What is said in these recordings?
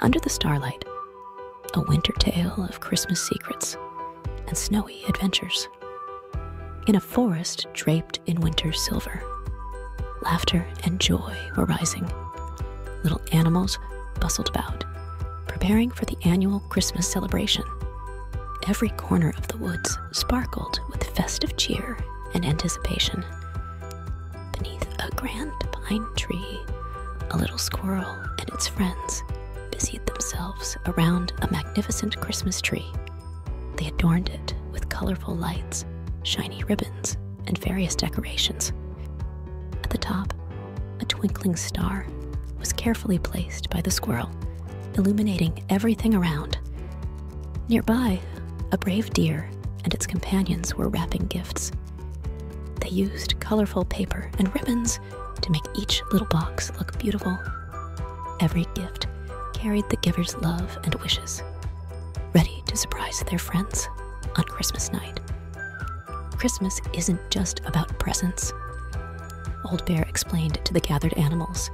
Under the Starlight, a winter tale of Christmas secrets and snowy adventures. In a forest draped in winter's silver, laughter and joy were rising. Little animals bustled about, preparing for the annual Christmas celebration. Every corner of the woods sparkled with festive cheer and anticipation. Beneath a grand pine tree, a little squirrel and its friends busied themselves around a magnificent Christmas tree. They adorned it with colorful lights, shiny ribbons, and various decorations. At the top, a twinkling star was carefully placed by the squirrel, illuminating everything around. Nearby, a brave deer and its companions were wrapping gifts. They used colorful paper and ribbons to make each little box look beautiful. Every gift carried the giver's love and wishes, ready to surprise their friends on Christmas night. Christmas isn't just about presents, Old Bear explained to the gathered animals.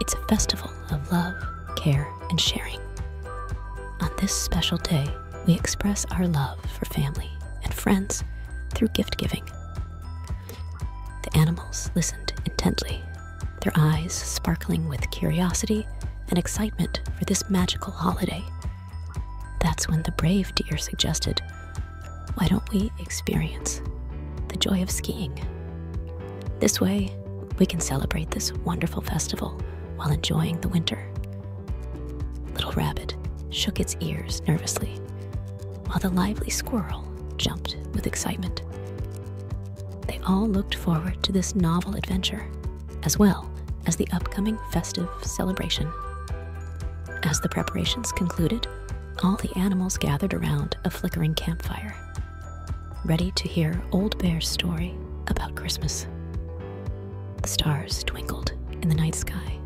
It's a festival of love, care, and sharing. On this special day, we express our love for family and friends through gift giving. The animals listened intently, their eyes sparkling with curiosity and excitement for this magical holiday. That's when the brave deer suggested, "Why don't we experience the joy of skiing? This way, we can celebrate this wonderful festival while enjoying the winter." Little Rabbit shook its ears nervously, while the lively squirrel jumped with excitement. They all looked forward to this novel adventure, as well as the upcoming festive celebration. As the preparations concluded, all the animals gathered around a flickering campfire, ready to hear Old Bear's story about Christmas. The stars twinkled in the night sky,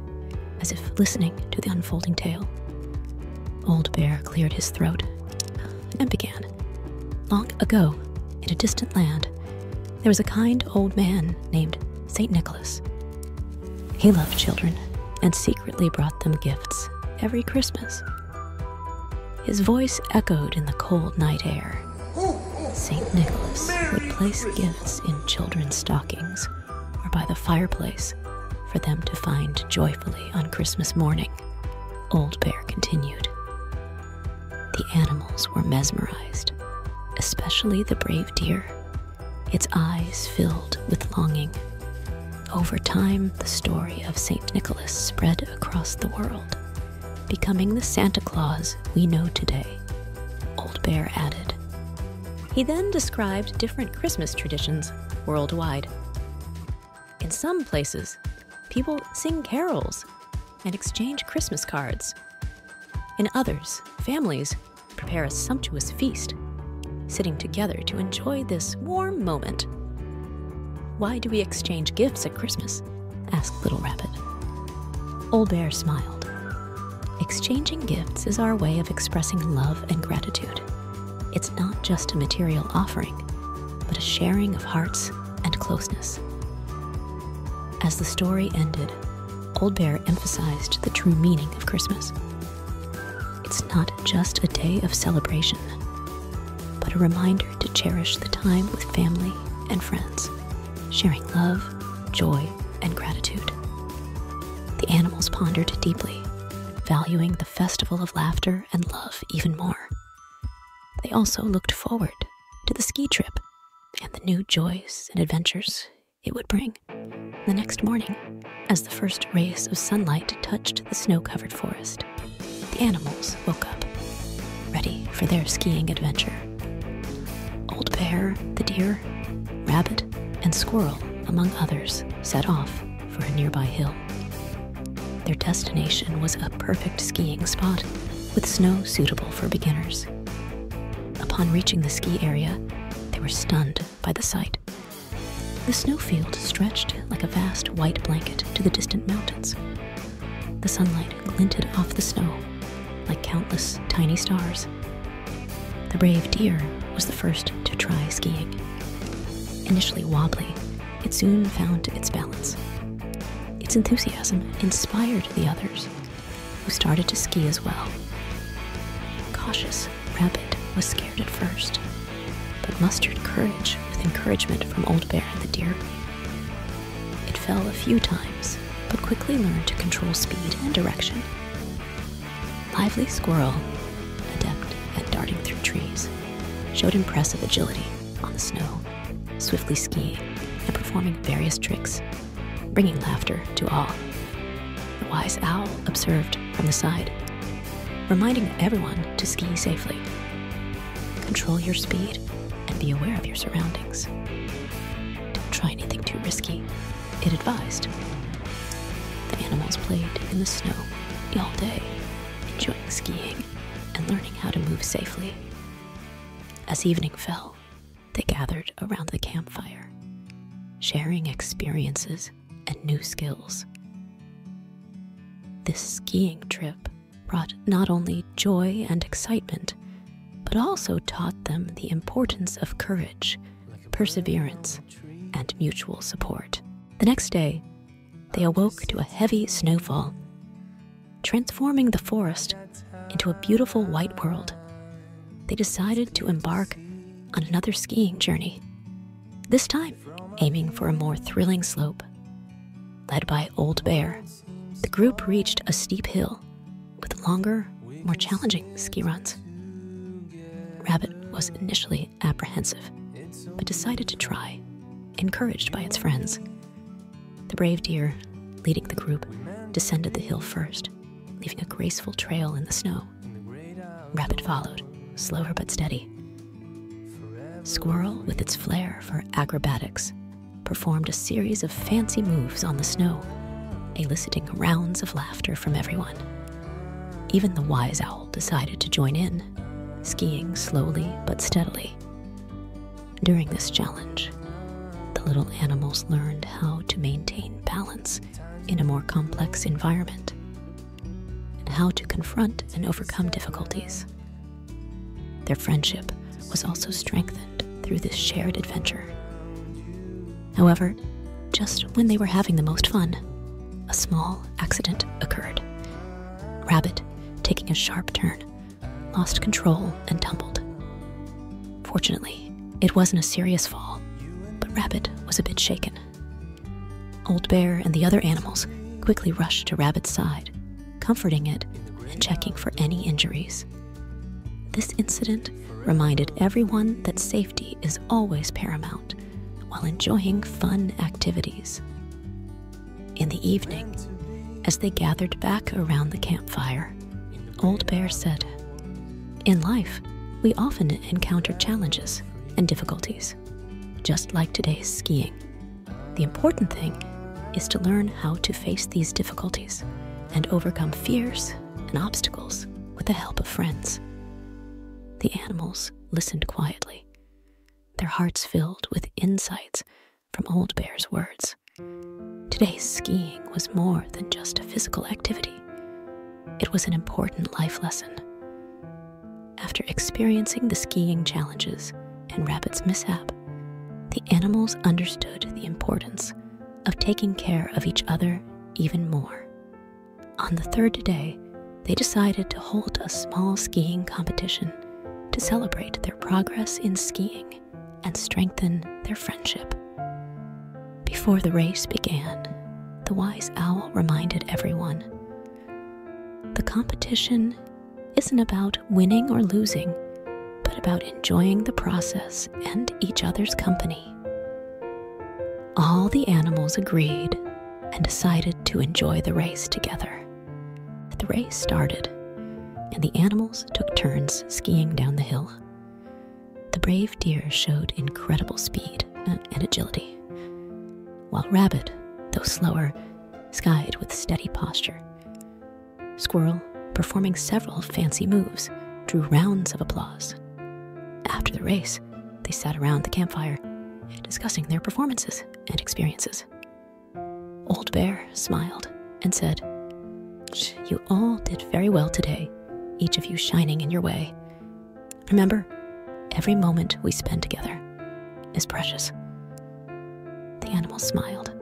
as if listening to the unfolding tale. Old Bear cleared his throat and began. Long ago, in a distant land, there was a kind old man named Saint Nicholas. He loved children and secretly brought them gifts every Christmas. His voice echoed in the cold night air. Saint Nicholas would place gifts in children's stockings or by the fireplace for them to find joyfully on Christmas morning. Old Bear continued. The animals were mesmerized, especially the brave deer, its eyes filled with longing. Over time, the story of Saint Nicholas spread across the world, becoming the Santa Claus we know today, Old Bear added. He then described different Christmas traditions worldwide. In some places, people sing carols and exchange Christmas cards. In others, families prepare a sumptuous feast, sitting together to enjoy this warm moment. "Why do we exchange gifts at Christmas?" asked Little Rabbit. Old Bear smiled. "Exchanging gifts is our way of expressing love and gratitude. It's not just a material offering, but a sharing of hearts and closeness." As the story ended, Old Bear emphasized the true meaning of Christmas. It's not just a day of celebration, but a reminder to cherish the time with family and friends, sharing love, joy, and gratitude. The animals pondered deeply, valuing the festival of laughter and love even more. They also looked forward to the ski trip and the new joys and adventures it would bring. The next morning, as the first rays of sunlight touched the snow-covered forest, the animals woke up, ready for their skiing adventure. Old Bear, the deer, rabbit, and squirrel, among others, set off for a nearby hill. Their destination was a perfect skiing spot with snow suitable for beginners. Upon reaching the ski area, they were stunned by the sight. The snowfield stretched like a vast white blanket to the distant mountains. The sunlight glinted off the snow like countless tiny stars. The brave deer was the first to try skiing. Initially wobbly, it soon found its balance. Its enthusiasm inspired the others, who started to ski as well. Cautious, Rabbit was scared at first, but mustered courage with encouragement from Old Bear and the deer. It fell a few times, but quickly learned to control speed and direction. Lively Squirrel, adept at darting through trees, showed impressive agility on the snow, swiftly skiing and performing various tricks, bringing laughter to all. The Wise Owl observed from the side, reminding everyone to ski safely. Control your speed and be aware of your surroundings. Don't try anything too risky, it advised. The animals played in the snow all day, enjoying skiing and learning how to move safely. As evening fell, they gathered around the campfire, sharing experiences and new skills. This skiing trip brought not only joy and excitement, but also taught them the importance of courage, perseverance, and mutual support. The next day, they awoke to a heavy snowfall, transforming the forest into a beautiful white world. They decided to embark on another skiing journey, this time aiming for a more thrilling slope. Led by Old Bear, the group reached a steep hill with longer, more challenging ski runs. Rabbit was initially apprehensive, but decided to try, encouraged by its friends. The brave deer, leading the group, descended the hill first, leaving a graceful trail in the snow. Rabbit followed, slower but steady. Squirrel, with its flair for acrobatics, performed a series of fancy moves on the snow, eliciting rounds of laughter from everyone. Even the Wise Owl decided to join in, skiing slowly but steadily. During this challenge, the little animals learned how to maintain balance in a more complex environment, and how to confront and overcome difficulties. Their friendship was also strengthened through this shared adventure. However, just when they were having the most fun, a small accident occurred. Rabbit, taking a sharp turn, lost control and tumbled. Fortunately, it wasn't a serious fall, but Rabbit was a bit shaken. Old Bear and the other animals quickly rushed to Rabbit's side, comforting it and checking for any injuries. This incident reminded everyone that safety is always paramount while enjoying fun activities. In the evening, as they gathered back around the campfire, Old Bear said, "In life, we often encounter challenges and difficulties, just like today's skiing. The important thing is to learn how to face these difficulties and overcome fears and obstacles with the help of friends." The animals listened quietly, their hearts filled with insights from Old Bear's words. Today's skiing was more than just a physical activity. It was an important life lesson. After experiencing the skiing challenges and Rabbit's mishap, the animals understood the importance of taking care of each other even more. On the third day, they decided to hold a small skiing competition to celebrate their progress in skiing and strengthen their friendship. Before the race began, the Wise Owl reminded everyone, the competition isn't about winning or losing, but about enjoying the process and each other's company. All the animals agreed and decided to enjoy the race together. The race started, and the animals took turns skiing down the hill. The brave deer showed incredible speed and agility, while Rabbit, though slower, skied with steady posture. Squirrel, performing several fancy moves, drew rounds of applause. After the race, they sat around the campfire, discussing their performances and experiences. Old Bear smiled and said, "You all did very well today, each of you shining in your way. Remember, every moment we spend together is precious." The animals smiled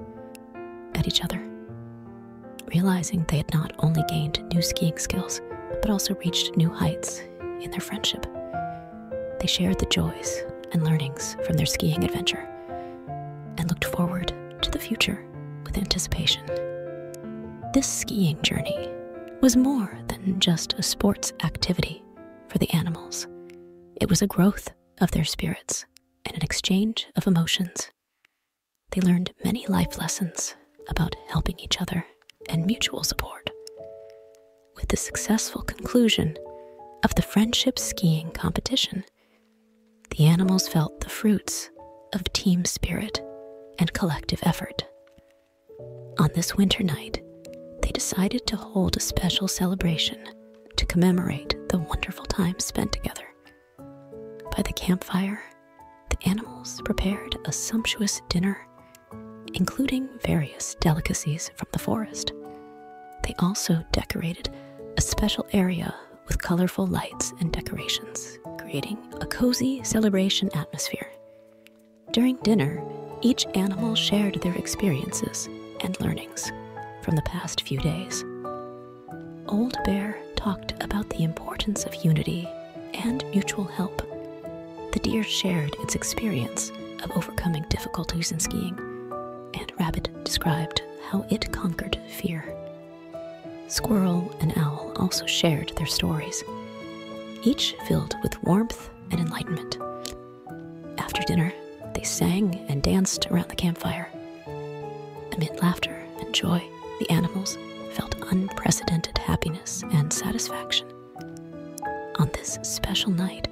at each other. realizing they had not only gained new skiing skills, but also reached new heights in their friendship. They shared the joys and learnings from their skiing adventure and looked forward to the future with anticipation. This skiing journey was more than just a sports activity for the animals. It was a growth of their spirits and an exchange of emotions. They learned many life lessons about helping each other and mutual support. With the successful conclusion of the friendship skiing competition, the animals felt the fruits of team spirit and collective effort. On this winter night, they decided to hold a special celebration to commemorate the wonderful time spent together. By the campfire, the animals prepared a sumptuous dinner, including various delicacies from the forest. They also decorated a special area with colorful lights and decorations, creating a cozy celebration atmosphere. During dinner, each animal shared their experiences and learnings from the past few days. Old Bear talked about the importance of unity and mutual help. The deer shared its experience of overcoming difficulties in skiing, and Rabbit described how it conquered fear. Squirrel and Owl also shared their stories, each filled with warmth and enlightenment. After dinner, they sang and danced around the campfire. Amid laughter and joy, the animals felt unprecedented happiness and satisfaction. On this special night,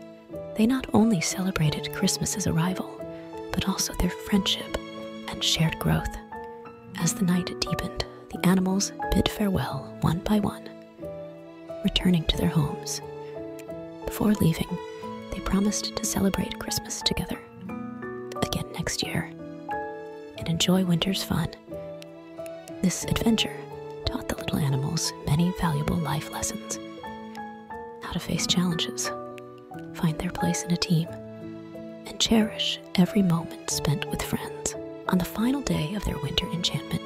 they not only celebrated Christmas's arrival, but also their friendship and shared growth. As the night deepened, the animals bid farewell one by one, returning to their homes. Before leaving, they promised to celebrate Christmas together again next year and enjoy winter's fun. This adventure taught the little animals many valuable life lessons: how to face challenges, find their place in a team, and cherish every moment spent with friends. On the final day of their winter enchantment,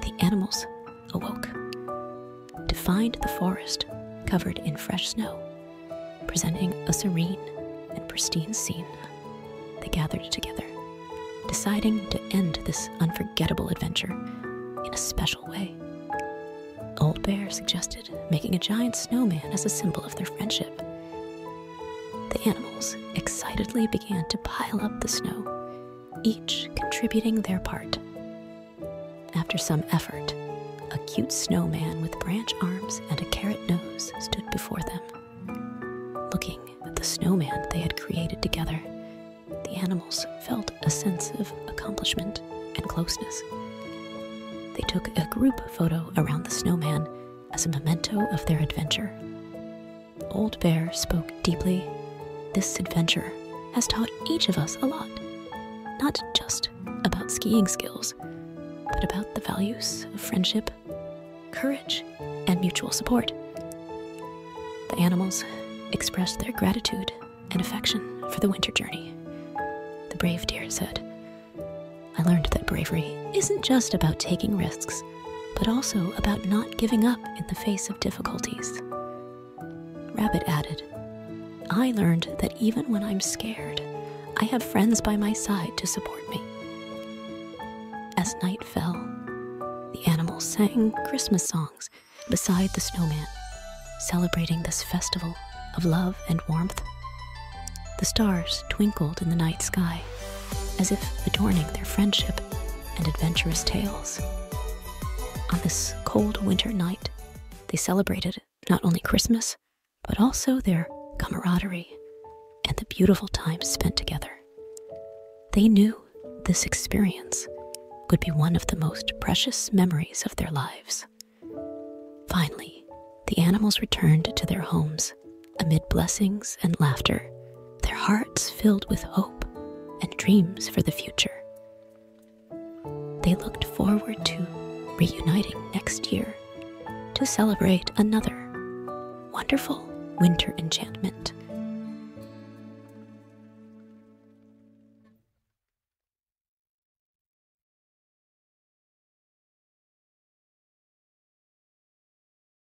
the animals awoke to find the forest covered in fresh snow, presenting a serene and pristine scene. They gathered together, deciding to end this unforgettable adventure in a special way. Old Bear suggested making a giant snowman as a symbol of their friendship. The animals excitedly began to pile up the snow, each contributing their part. After some effort, a cute snowman with branch arms and a carrot nose stood before them. Looking at the snowman they had created together, the animals felt a sense of accomplishment and closeness. They took a group photo around the snowman as a memento of their adventure. Old Bear spoke deeply. This adventure has taught each of us a lot, not just about skiing skills, but about the values of friendship, courage, and mutual support. The animals expressed their gratitude and affection for the winter journey. The brave deer said, "I learned that bravery isn't just about taking risks, but also about not giving up in the face of difficulties." Rabbit added, "I learned that even when I'm scared, I have friends by my side to support me." As night fell, the animals sang Christmas songs beside the snowman, celebrating this festival of love and warmth. The stars twinkled in the night sky, as if adorning their friendship and adventurous tales. On this cold winter night, they celebrated not only Christmas, but also their camaraderie and the beautiful time spent together. They knew this experience would be one of the most precious memories of their lives. Finally, the animals returned to their homes amid blessings and laughter, their hearts filled with hope and dreams for the future. They looked forward to reuniting next year to celebrate another wonderful winter enchantment.